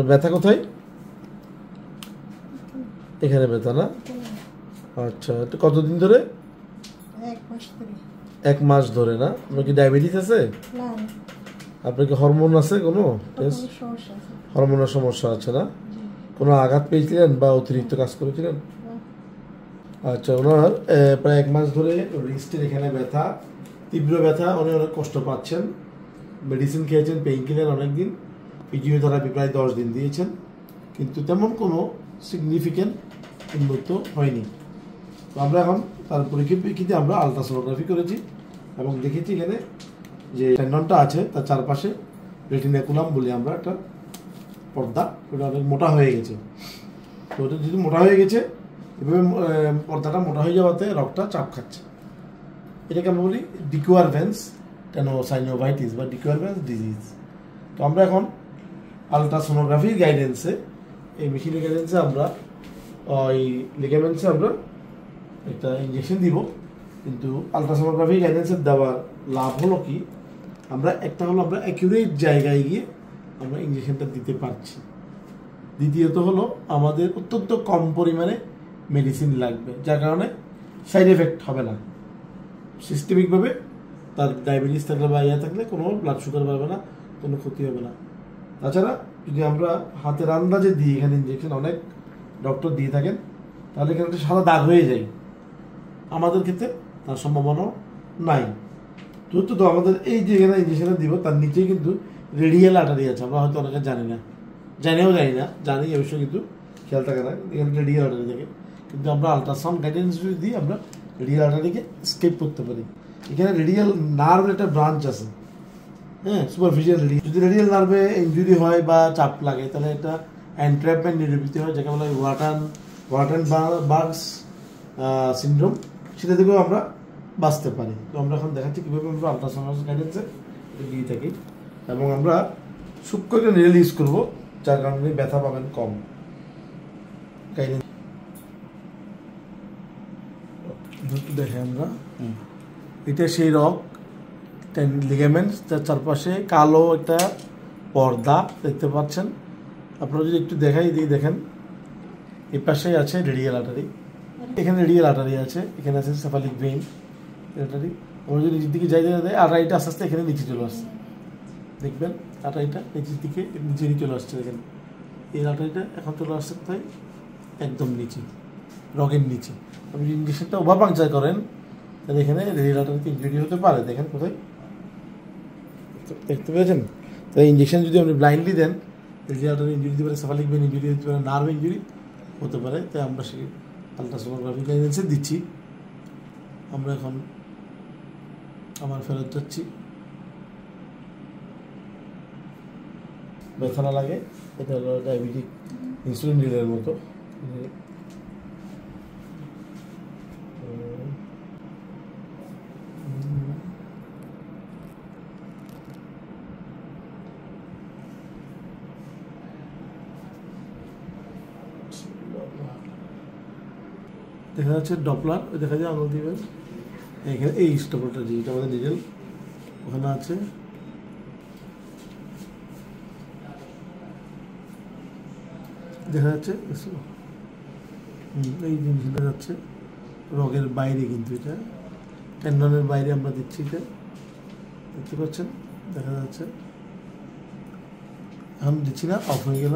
ব্যথা কোথায়? এখানে ব্যথা না? আচ্ছা, তো কতদিন ধরে? 1 মাস ধরে না? আপনার কি ডায়াবেটিস আছে? আপনার কি হরমোন আছে কোনো? হরমোনের সমস্যা আছে না? কোনো আঘাত পেয়েছিলেন বা অতিরিক্ত কাজ করেছিলেন? আচ্ছা, ওনার প্রায় 1 মাস ধরে রিস্টের এখানে ব্যথা, তীব্র ব্যথা, উনি অনেক কষ্ট পাচ্ছেন। মেডিসিন খেয়েছেন, পেইন কিলার অনেকদিন, ফিজিওথেরাপি প্রায় 10 দিন দিয়েছেন, কিন্তু তেমন কোনো সিগনিফিক্যান্ট উন্নত হয়নি। তো আমরা এখন তার পরিপ্রেক্ষিতে আমরা আলট্রাসোনোগ্রাফি করেছি এবং দেখেছি এখানে যে টেন্ডনটা আছে তার চারপাশে রেটিনাকুলাম বলি আমরা একটা পর্দা, ওটা অনেক মোটা হয়ে গেছে। তো ওটা যদি মোটা হয়ে গেছে, এভাবে পর্দাটা মোটা হয়ে যাওয়াতে রক্তটা চাপ খাচ্ছে। এটাকে আমরা বলি ডিকুয়ারভেন্স টেনোসাইনোভাইটিস বা ডিকুয়ারভেন্স ডিজিজ। তো আমরা এখন আলট্রাসোনোগ্রাফির গাইডেন্সে, এই মেশিনের গাইডেন্সে আমরা ওই লিগামেন্টসে আমরা একটা ইঞ্জেকশন দিব। কিন্তু আলট্রাসোনোগ্রাফি গাইডেন্সের দেওয়ার লাভ হলো কি, আমরা একটা হলো আমরা অ্যাকিউরেট জায়গায় গিয়ে আমরা ইঞ্জেকশনটা দিতে পারছি। দ্বিতীয়ত হলো আমাদের অত্যন্ত কম পরিমাণে মেডিসিন লাগবে, যার কারণে সাইড এফেক্ট হবে না। সিস্টেমিকভাবে তার ডায়াবেটিস থাকলে বা ইয়া থাকলে কোনো ব্লাড সুগার বাড়বে না, কোনো ক্ষতি হবে না। তাছাড়া যদি আমরা হাতের আন্দাজে দিই এখানে ইঞ্জেকশন, অনেক ডক্টর দিয়ে থাকেন, তাহলে এখানে একটা সাদা দাগ হয়ে যায়। আমাদের ক্ষেত্রে তার সম্ভাবনা নাই। তো আমাদের এই যে এখানে ইঞ্জেকশনটা দিব তার নিচেই কিন্তু রেডিয়াল আর্টারি আছে। আমরা হয়তো অনেকে জানি না, জানি না, জানি অবশ্যই কিন্তু খেয়াল থাকে না, এখানে রেডিয়াল আর্টারি থাকে। কিন্তু আমরা আলট্রাসাউন্ড গাইডেন্স যদি দিই আমরা রেডিয়াল আর্টারিকে স্কেপ করতে পারি। এখানে রেডিয়াল নার্ভের একটা ব্রাঞ্চ আছে, হ্যাঁ, সুপারফিশিয়াল রেডিয়াল। যদি রেডিয়াল নার্ভে ইনজুরি হয় বা চাপ লাগে তাহলে এটা এনট্র্যাপমেন্ট নিরূপিত হয়, যাকে বলা হয় ওয়াটারবার্গস সিনড্রোম। সেটা থেকেও আমরা বাঁচতে পারি। তো আমরা এখন দেখাচ্ছি কীভাবে আমরা আলট্রাসাউন্ড গাইডেন্সে দিয়ে থাকি এবং আমরা সূক্ষ্ম একটা নেল ইউজ করবো, যার কারণে ব্যথা পাবেন কম। গাইডেন্স দেখে আমরা, এটা সেই রক লিগামেন্টস, তার চারপাশে কালো একটা পর্দা দেখতে পাচ্ছেন। আপনারা যদি একটু দেখাই দিই, দেখেন এই পাশে আছে রেডিয়াল আর্টারি, এখানে রেডিয়াল আর্টারি আছে, এখানে আছে সেফালিক ভেইন আর্টারি। আমরা যদি নিচের দিকে যাই আর্টারিটা আস্তে আস্তে এখানে নিচে চলে আসছে, দেখবেন আর্টারিটা নিচের দিকে নিচে চলে আসছে। দেখেন এই আর্টারিটা এখন চলে আসছে কোথায়, একদম নিচে, রগের নিচে। আপনি যদি ইঞ্জেকশনটা ওভার পাংচার করেন তাহলে এখানে রেডিয়াল আর্টারিতে ইনজুরি হতে পারে। দেখেন কোথায়, দেখতে পেয়েছেন? তাই ইঞ্জেকশন যদি আপনি ব্লাইন্ডলি দেন, রেডিয়াল আর্টারি ইনজুরি হতে পারে, সেফালিক ভেইন ইনজুরি হতে পারে, নার্ভ ইনজুরি হতে পারে। তাই আমরা সেই আলট্রাসোনোগ্রাফি গাইডেন্সে দিচ্ছি। আমরা এখন আমার ফেরত যাচ্ছি, ব্যথা না লাগে। এটা হলো ডায়াবেটিক ইনসুলিন রিলের মতো। দেখা যাচ্ছে ডপলার, দেখা যায় আঙুল দিবেন এখানে, এই স্টপলটা যেটা আমাদের নিডেল ওখানে আছে। দেখা যাচ্ছে এই জিনিসটা যাচ্ছে রগের বাইরে, কিন্তু এটা টেন্ডনের বাইরে আমরা দিচ্ছি। এটা দেখতে পাচ্ছেন, দেখা যাচ্ছে। এখন দিচ্ছি না, অফ হয়ে গেল।